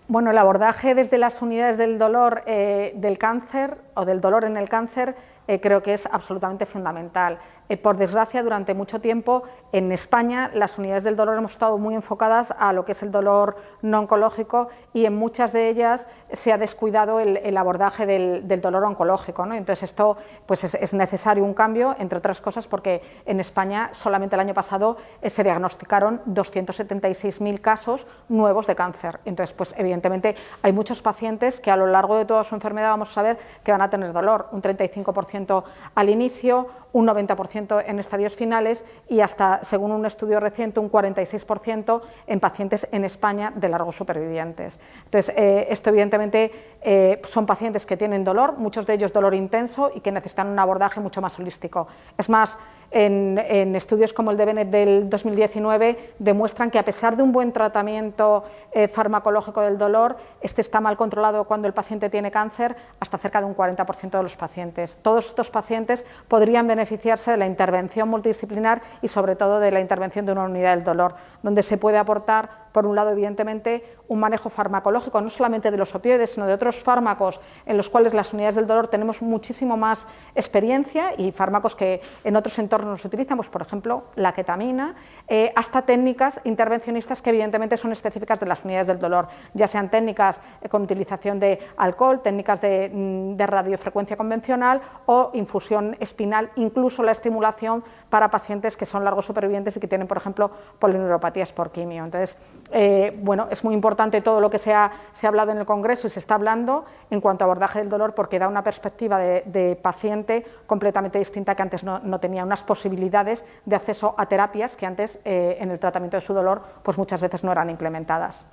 Bueno, el abordaje desde las unidades del dolor del cáncer o del dolor en el cáncer creo que es absolutamente fundamental. Por desgracia, durante mucho tiempo en España las unidades del dolor hemos estado muy enfocadas a lo que es el dolor no oncológico y en muchas de ellas se ha descuidado el abordaje del dolor oncológico, ¿no? Entonces esto pues es necesario un cambio, entre otras cosas porque en España solamente el año pasado se diagnosticaron 276.000 casos nuevos de cáncer. Entonces pues evidentemente hay muchos pacientes que a lo largo de toda su enfermedad vamos a ver que van a tener dolor, un 35% al inicio, un 90% en estadios finales y hasta, según un estudio reciente, un 46% en pacientes en España de largos supervivientes. Entonces, esto evidentemente son pacientes que tienen dolor, muchos de ellos dolor intenso y que necesitan un abordaje mucho más holístico. Es más, en estudios como el de Bennett del 2019 demuestran que a pesar de un buen tratamiento farmacológico del dolor, este está mal controlado cuando el paciente tiene cáncer, hasta cerca de un 40% de los pacientes. Todos estos pacientes podrían beneficiarse de la intervención multidisciplinar y sobre todo de la intervención de una unidad del dolor, donde se puede aportar, por un lado, evidentemente, un manejo farmacológico, no solamente de los opioides, sino de otros fármacos en los cuales las unidades del dolor tenemos muchísimo más experiencia y fármacos que en otros entornos se utilizan, pues, por ejemplo, la ketamina, hasta técnicas intervencionistas que evidentemente son específicas de las unidades del dolor, ya sean técnicas con utilización de alcohol, técnicas de radiofrecuencia convencional o infusión espinal, incluso la estimulación para pacientes que son largos supervivientes y que tienen, por ejemplo, polineuropatías por quimio. Entonces, bueno, es muy importante todo lo que se ha hablado en el Congreso y se está hablando en cuanto a abordaje del dolor porque da una perspectiva de paciente completamente distinta que antes no tenía, unas posibilidades de acceso a terapias que antes en el tratamiento de su dolor pues muchas veces no eran implementadas.